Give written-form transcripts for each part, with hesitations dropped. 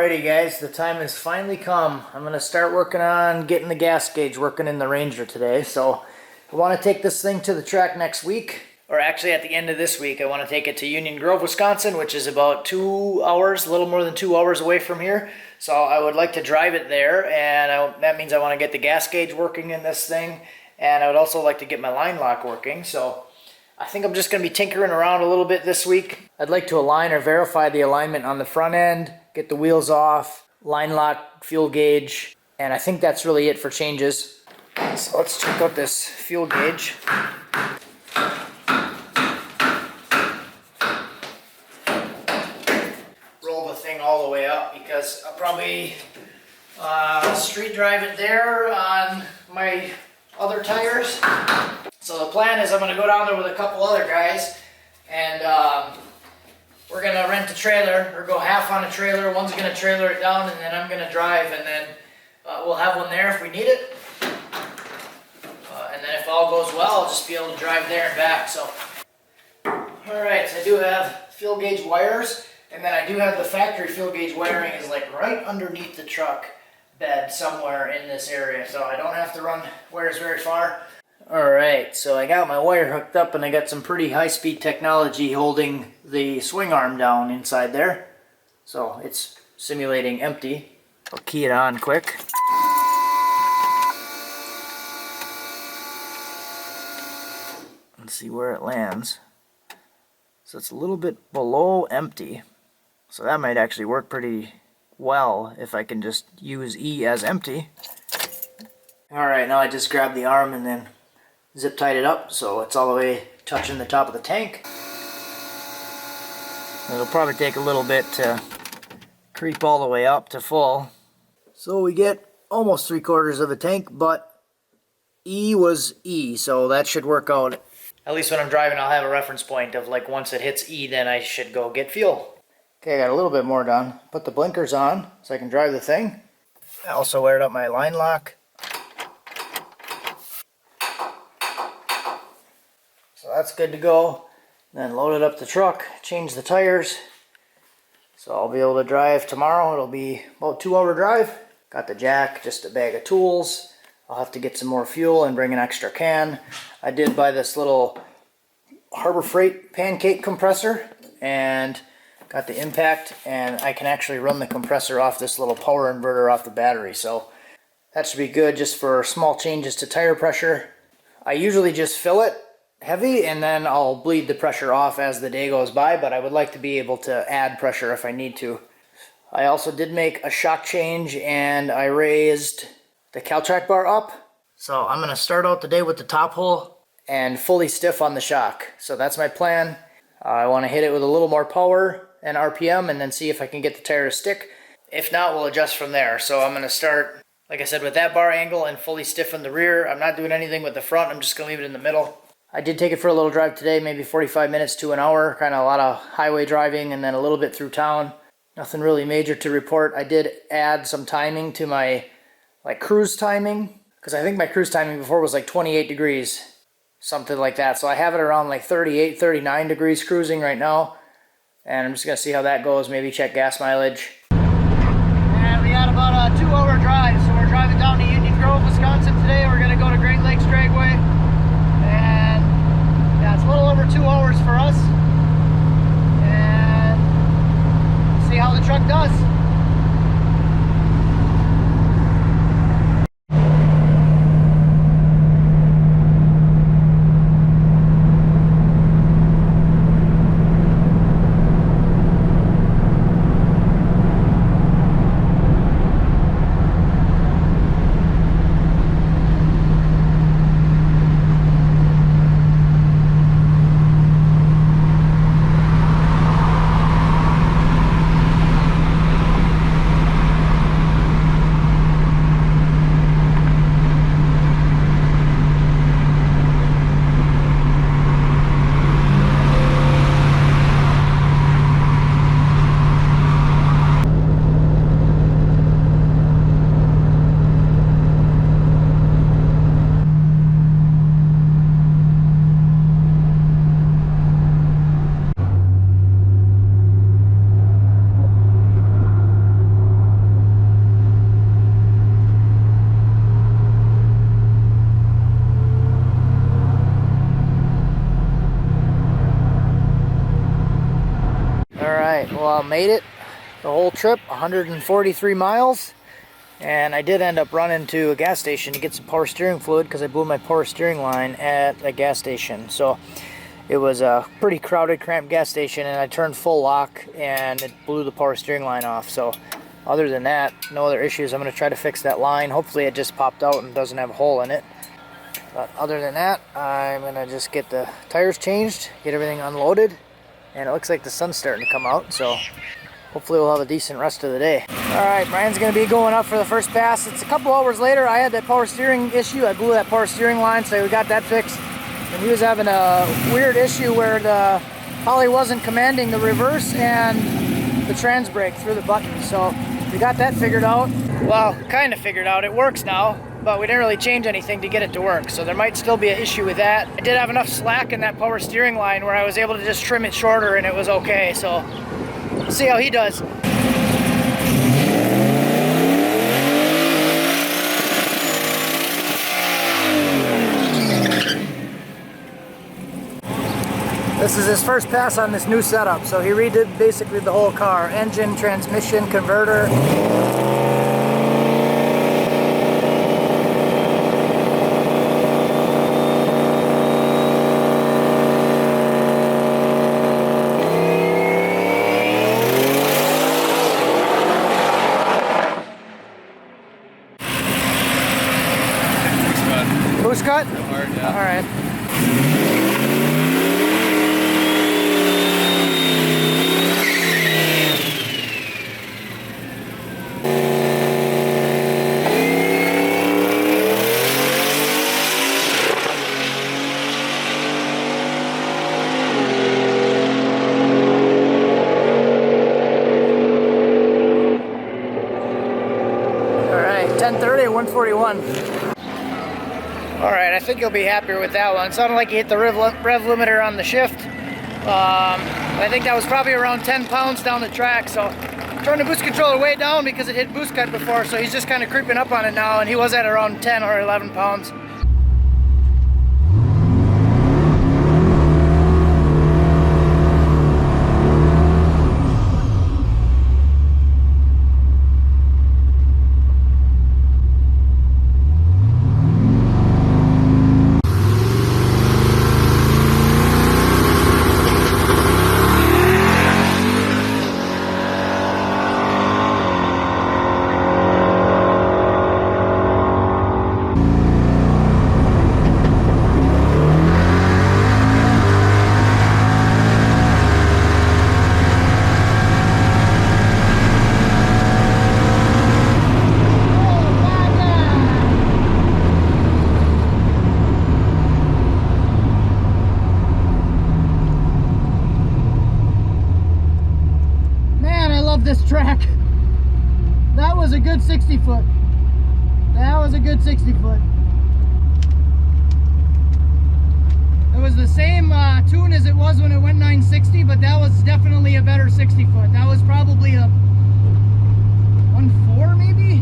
Alrighty guys, the time has finally come. I'm going to start working on getting the gas gauge working in the Ranger today. So I want to take this thing to the track next week. Or actually at the end of this week, I want to take it to Union Grove, Wisconsin, which is about 2 hours, a little more than 2 hours away from here. So I would like to drive it there, and that means I want to get the gas gauge working in this thing. And I would also like to get my line lock working. So I think I'm just going to be tinkering around a little bit this week. I'd like to align or verify the alignment on the front end, get the wheels off, line lock, fuel gauge, and I think that's really it for changes. So let's check out this fuel gauge. Roll the thing all the way up because I'll probably street drive it there on my other tires. So the plan is I'm going to go down there with a couple other guys, and we're going to rent a trailer, or go half on a trailer. One's going to trailer it down, and then I'm going to drive, and then we'll have one there if we need it. And then if all goes well, I'll just be able to drive there and back. So, alright, so I do have fuel gauge wires, and then I do have the factory fuel gauge wiring is like right underneath the truck bed somewhere in this area, so I don't have to run wires very far. Alright, so I got my wire hooked up, and I got some pretty high-speed technology holding the swing arm down inside there. So it's simulating empty. I'll key it on quick. Let's see where it lands. So it's a little bit below empty. So that might actually work pretty well if I can just use E as empty. Alright, now I just grabbed the arm and then zip tied it up so it's all the way touching the top of the tank. It'll probably take a little bit to creep all the way up to full. So we get almost 3/4 of a tank, but E was E, so that should work out. At least when I'm driving, I'll have a reference point of like once it hits E, then I should go get fuel. Okay, I got a little bit more done. Put the blinkers on so I can drive the thing. I also wired up my line lock. So that's good to go. Then load it up the truck, change the tires. So I'll be able to drive tomorrow. It'll be about a 2-hour drive. Got the jack, just a bag of tools. I'll have to get some more fuel and bring an extra can. I did buy this little Harbor Freight pancake compressor and got the impact, and I can actually run the compressor off this little power inverter off the battery. So that should be good just for small changes to tire pressure. I usually just fill it heavy and then I'll bleed the pressure off as the day goes by, but I would like to be able to add pressure if I need to. I also did make a shock change, and I raised the CalTrack bar up. So I'm going to start out the day with the top hole and fully stiff on the shock. So that's my plan. I want to hit it with a little more power and RPM and then see if I can get the tire to stick. If not, we'll adjust from there. So I'm going to start, like I said, with that bar angle and fully stiffen the rear. I'm not doing anything with the front. I'm just going to leave it in the middle. I did take it for a little drive today, maybe 45 minutes to an hour. Kind of a lot of highway driving and then a little bit through town. Nothing really major to report. I did add some timing to my cruise timing, because I think my cruise timing before was like 28 degrees, something like that. So I have it around like 38, 39 degrees cruising right now, and I'm just going to see how that goes, maybe check gas mileage. And we got about a 2-hour drive, so we're driving down to Union Grove, Wisconsin today. We're going to go to Great Lakes Dragway, and yeah, it's a little over 2 hours for us, and see how the truck does. made it the whole trip, 143 miles. And I did end up running to a gas station to get some power steering fluid because I blew my power steering line at a gas station. So it was a pretty crowded, cramped gas station, and I turned full lock and it blew the power steering line off. So other than that, no other issues. I'm going to try to fix that line. Hopefully it just popped out and doesn't have a hole in it. But other than that, I'm going to just get the tires changed, get everything unloaded, and it looks like the sun's starting to come out. So hopefully we'll have a decent rest of the day. Alright, Brian's going to be going up for the first pass. It's a couple hours later. I had that power steering issue. I blew that power steering line, so we got that fixed. And he was having a weird issue where the poly wasn't commanding the reverse and the trans brake through the button. So we got that figured out. Well, kind of figured out. It works now, but we didn't really change anything to get it to work. So there might still be an issue with that. I did have enough slack in that power steering line where I was able to just trim it shorter and it was okay. So we'll see how he does. This is his first pass on this new setup, so he redid basically the whole car. Engine, transmission, converter. Boost cut? Hard, yeah. All right. All right, 1030 or 141. Alright, I think you'll be happier with that one. It sounded like you hit the rev limiter on the shift. I think that was probably around 10 pounds down the track, so turned the boost controller way down because it hit boost cut before, so he's just kind of creeping up on it now, and he was at around 10 or 11 pounds. This track, that was a good 60 foot. That was a good 60 foot. It was the same tune as it was when it went 960, but that was definitely a better 60 foot. That was probably a 1.4 maybe.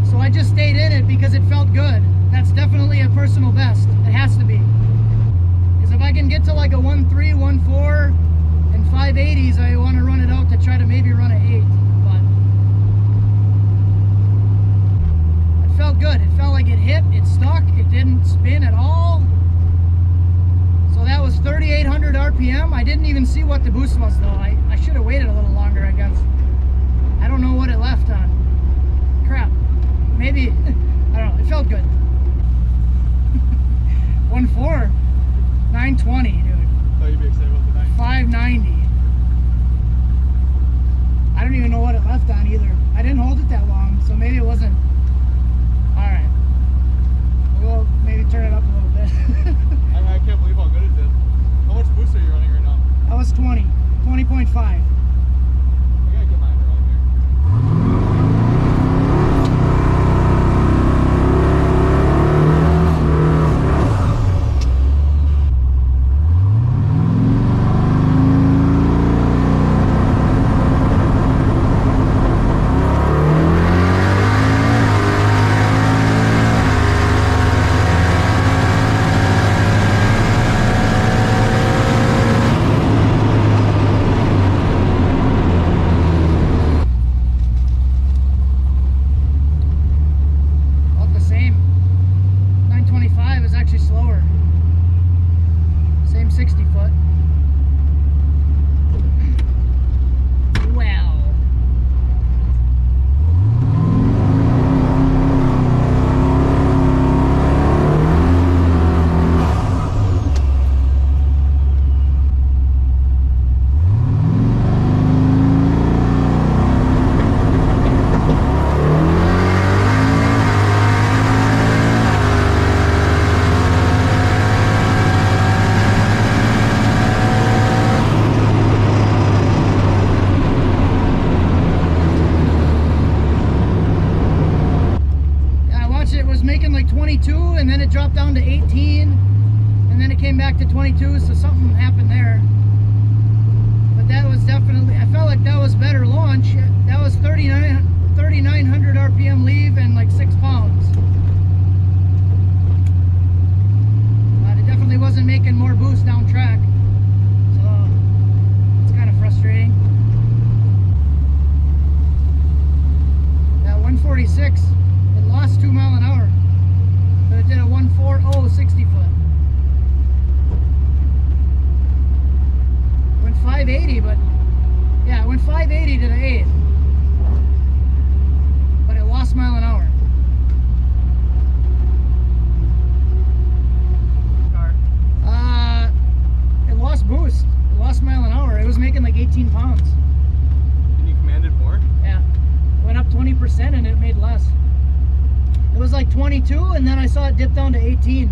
So I just stayed in it because it felt good. That's definitely a personal best. It has to be. Because if I can get to like a 1.3, 1.4 and 580s, I want to run it out to try to maybe run an 8. But it felt good. It felt like it hit, it stuck, it didn't spin at all. So that was 3,800 RPM. I didn't even see what the boost was though. I should have waited a little longer, I guess. I don't know what it left on. Crap. Maybe, I don't know, it felt good. 1.4, 920, dude. Thought you'd be excited about the 590. I don't even know what it left on either. I didn't hold it that long, so maybe it wasn't. Alright. We'll maybe turn it up a little bit. I can't believe how good it did. How much boost are you running right now? That was 20. 20.5. 22 and then it dropped down to 18 and then it came back to 22, so something happened there. But that was definitely, I felt like that was better launch. That was 3,900 RPM leave and like 6 pounds. But it definitely wasn't making more boost down track. So it's kind of frustrating. That 146, it lost 2 miles an hour. But it did a 140 60 foot. Went 580, but yeah, it went 580 to the 8th. But it lost mile an hour. It lost boost. It lost mile an hour. It was making like 18 pounds. And you commanded more? Yeah. Went up 20% and it made less. It was like 22 and then I saw it dip down to 18.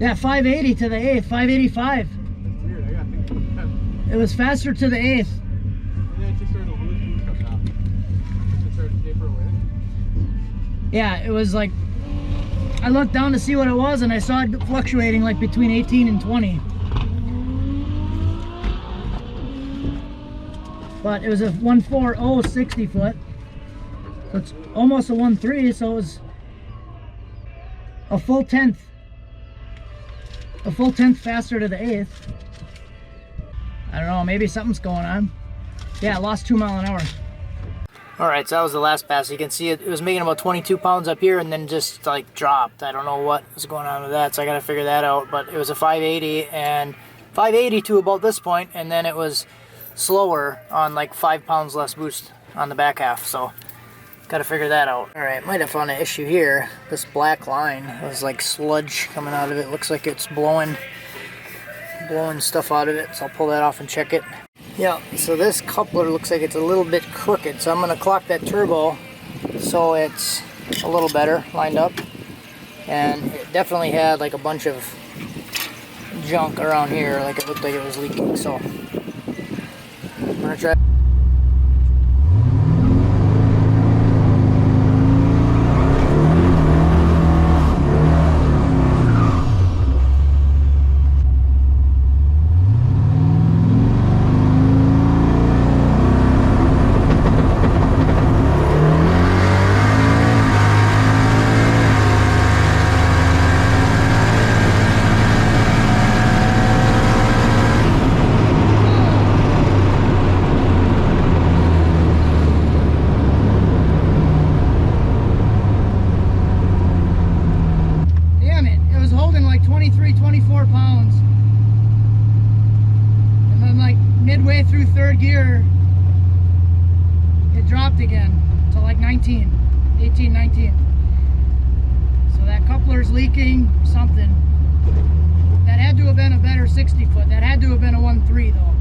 Yeah, 580 to the 8th, 585. That's weird, I gotta think about that. It was faster to the 8th. And then it just started to lose boost up top. It started to taper away. Yeah, it was like, I looked down to see what it was and I saw it fluctuating like between 18 and 20. But it was a 140 60 foot. So it's almost a 1.3, so it was a full tenth. A full tenth faster to the 8th. I don't know, maybe something's going on. Yeah, it lost 2 miles an hour. Alright, so that was the last pass. You can see it was making about 22 pounds up here and then just like dropped. I don't know what was going on with that, so I gotta figure that out. But it was a 580 and 580 to about this point, and then it was slower on like 5 pounds less boost on the back half, so gotta figure that out. Alright, might have found an issue here. This black line was like sludge coming out of it. Looks like it's blowing stuff out of it, so I'll pull that off and check it. Yeah, so this coupler looks like it's a little bit crooked, so I'm gonna clock that turbo so it's a little better lined up. And it definitely had like a bunch of junk around here, like it looked like it was leaking, so I'm gonna try. Midway through third gear, it dropped again to like 18, 19. So that coupler's leaking something. That had to have been a better 60 foot. That had to have been a 1.3 though.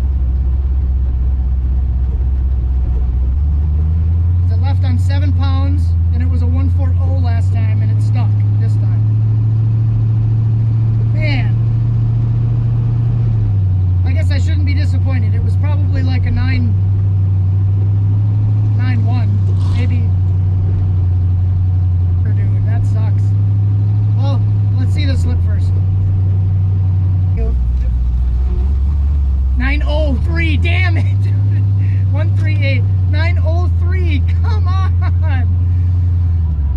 It left on 7 pounds and it was a 1.40 last time and it stuck this time. Man. I guess I shouldn't be disappointed. It was probably like a 9.1, maybe. Dude, that sucks. Well, let's see the slip first. 903, damn it! 138, 903, come on!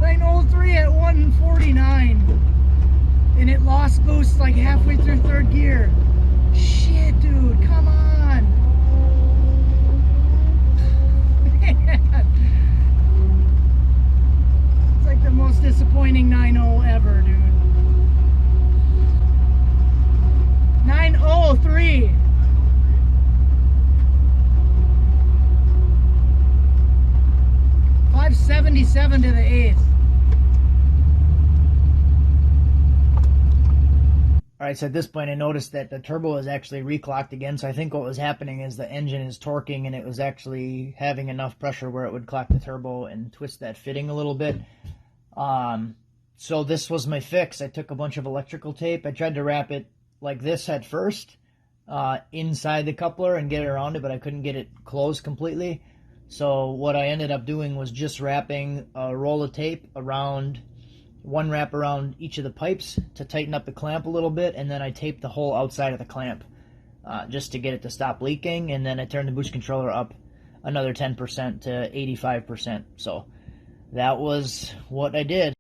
903 at 149. And it lost boost like halfway through third gear. Shit, dude, come on. Man. It's like the most disappointing 9.0 ever, dude. 903. $577 to the 8th. Alright, so at this point I noticed that the turbo is actually reclocked again, so I think what was happening is the engine is torquing and it was actually having enough pressure where it would clock the turbo and twist that fitting a little bit. So this was my fix. I took a bunch of electrical tape. I tried to wrap it like this at first, inside the coupler and get it around it, but I couldn't get it closed completely. So what I ended up doing was just wrapping a roll of tape around, one wrap around each of the pipes to tighten up the clamp a little bit, and then I taped the whole outside of the clamp just to get it to stop leaking, and then I turned the boost controller up another 10% to 85%. So that was what I did.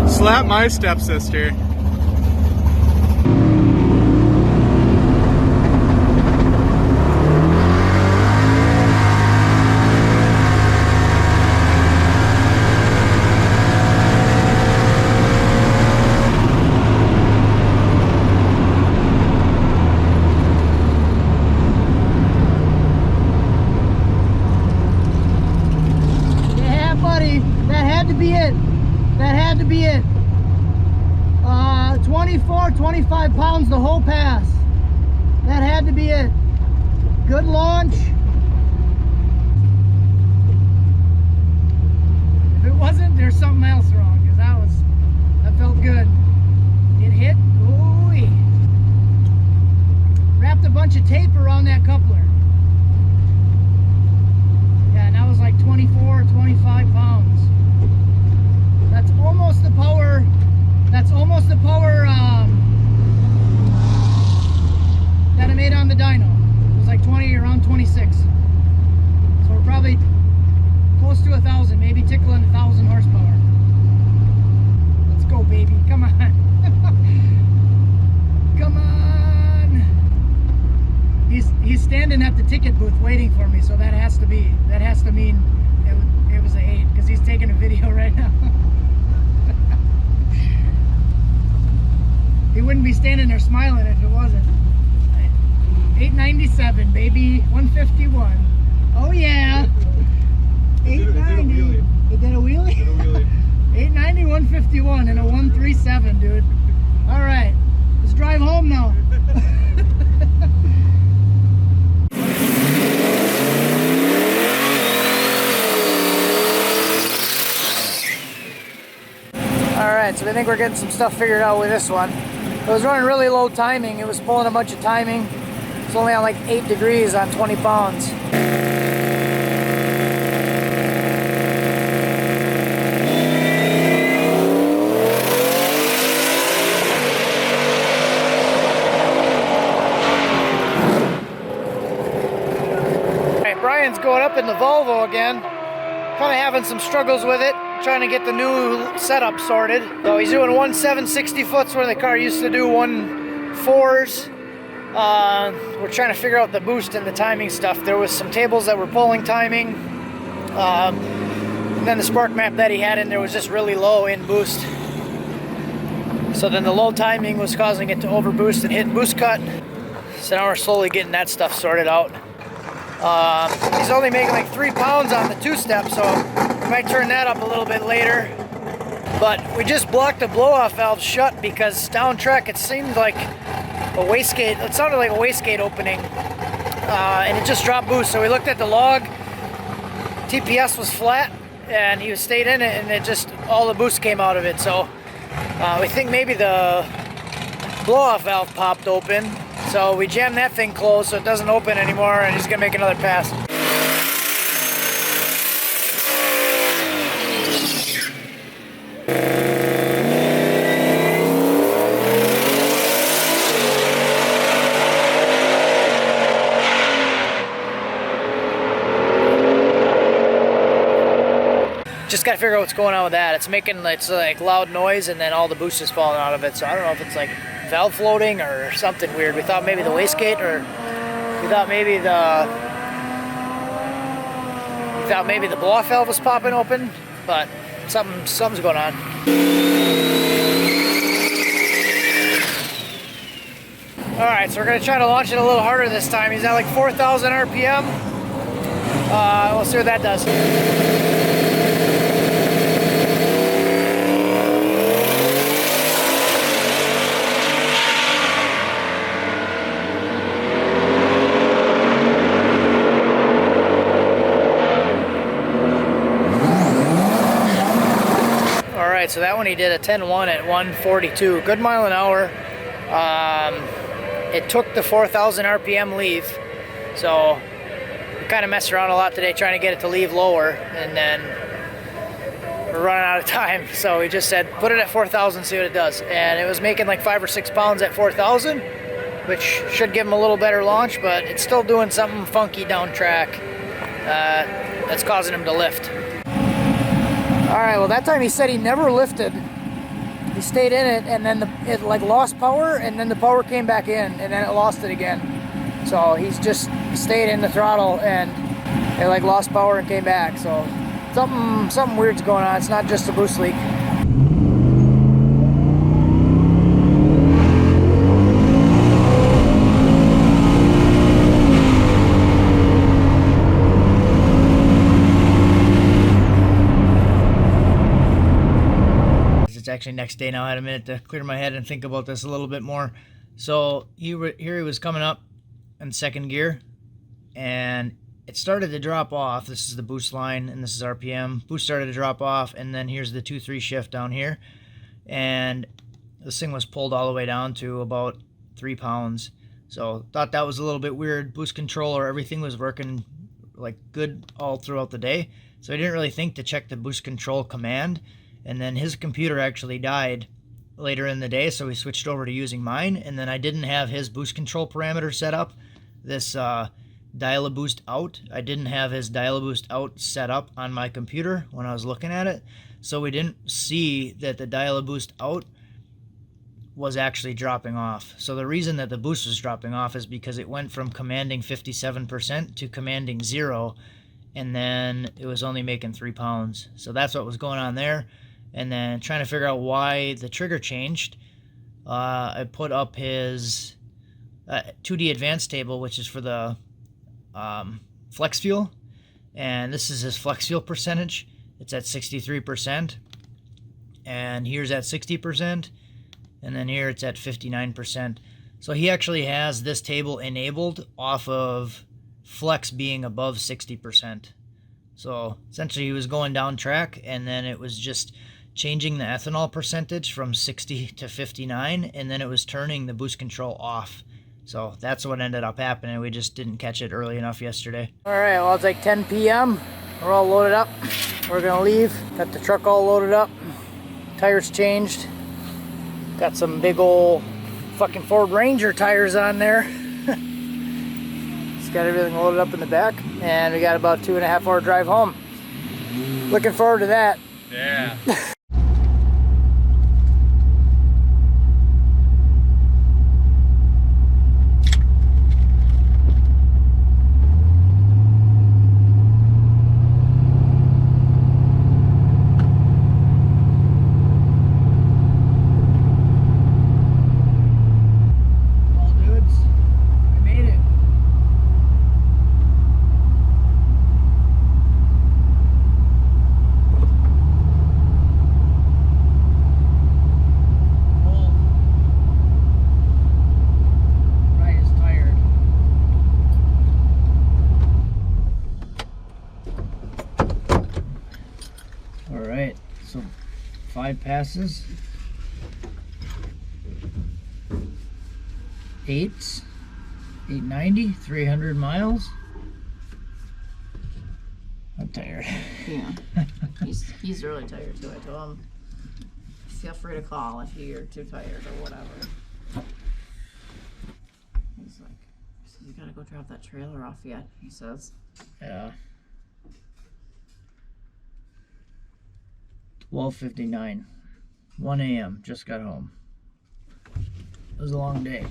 Slap my stepsister. Yeah, buddy, that had to be it. That had to be it. 24, 25 pounds the whole pass. That had to be it. Good launch. If it wasn't, there's something else wrong, because that felt good. It hit. Ooh-wee. Wrapped a bunch of tape around that coupler. Yeah, and that was like 24, 25 pounds. That's almost the power. That's almost the power that I made on the dyno. It was like 20, around 26. So we're probably close to 1,000, maybe tickling 1,000 horsepower. Let's go, baby! Come on, come on! He's standing at the ticket booth waiting for me, so that has to mean it was an 8, because he's taking a video right now. He wouldn't be standing there smiling if it wasn't. 897, baby. 151. Oh yeah. 890. It did a wheelie? It did a wheelie. 890, 151, and a 137, dude. All right, let's drive home now. Alright, so I think we're getting some stuff figured out with this one. It was running really low timing. It was pulling a bunch of timing. It's only on like 8 degrees on 20 pounds. Alright, Brian's going up in the Volvo again. Kind of having some struggles with it. Trying to get the new setup sorted. So he's doing 1 7/60 foots where the car used to do 1 4s. We're trying to figure out the boost and the timing stuff. There was some tables that were pulling timing. And then the spark map that he had in there was just really low in boost. So then the low timing was causing it to overboost and hit boost cut. So now we're slowly getting that stuff sorted out. He's only making like 3 pounds on the 2-step, so we might turn that up a little bit later. But we just blocked the blow-off valve shut because down track it seemed like a wastegate. It sounded like a wastegate opening, and it just dropped boost. So we looked at the log. TPS was flat, and he stayed in it, and it just all the boost came out of it. So we think maybe the blow-off valve popped open. So we jammed that thing closed so it doesn't open anymore, and he's gonna make another pass. Just gotta figure out what's going on with that. It's like loud noise, and then all the boost is falling out of it. So I don't know if it's like valve floating or something weird. We thought maybe the wastegate, or we thought maybe the blow-off valve was popping open, but something's going on. Alright, so we're going to try to launch it a little harder this time. He's at like 4,000 RPM. We'll see what that does. Alright, so that one he did a 10-1 at 142. Good mile an hour. It took the 4,000 RPM leave, so we kind of messed around a lot today trying to get it to leave lower, and then we're running out of time, so we just said put it at 4,000, see what it does. And it was making like 5 or 6 pounds at 4,000, which should give him a little better launch, but it's still doing something funky down track that's causing him to lift. Alright, well that time he said he never lifted. He stayed in it, and then it like lost power, and then the power came back in, and then it lost it again. So he's just stayed in the throttle, and it like lost power and came back. So something weird's going on. It's not just a boost leak. It's actually next day now. I had a minute to clear my head and think about this a little bit more. So here he was coming up in second gear, and it started to drop off. This is the boost line, and this is RPM. Boost started to drop off, and then here's the 2-3 shift down here, and this thing was pulled all the way down to about 3 pounds. So thought that was a little bit weird. Boost controller, everything was working like good all throughout the day, so I didn't really think to check the boost control command. And then his computer actually died later in the day, so we switched over to using mine. And then I didn't have his boost control parameter set up, this dial a boost out. I didn't have his dial a boost out set up on my computer when I was looking at it, so we didn't see that the dial a boost out was actually dropping off. So the reason that the boost was dropping off is because it went from commanding 57% to commanding 0, and then it was only making 3 pounds. So that's what was going on there. And then trying to figure out why the trigger changed, I put up his 2D advanced table, which is for the flex fuel, and this is his flex fuel percentage. It's at 63%, and here's at 60%, and then here it's at 59%. So he actually has this table enabled off of flex being above 60%. So essentially he was going down track, and then it was just changing the ethanol percentage from 60 to 59, and then it was turning the boost control off. So that's what ended up happening. We just didn't catch it early enough yesterday. Alright, well it's like 10 p.m. We're all loaded up. We're gonna leave. Got the truck all loaded up. Tires changed. Got some big old fucking Ford Ranger tires on there. Got everything loaded up in the back, and we got about 2.5 hour drive home. Looking forward to that. Yeah. Alright, so 5 passes. 890, 300 miles. I'm tired. Yeah, he's really tired too. I told him, feel free to call if you're too tired or whatever. He's like, you gotta go drop that trailer off yet, he says. Yeah. 12:59, 1 a.m. Just got home. It was a long day.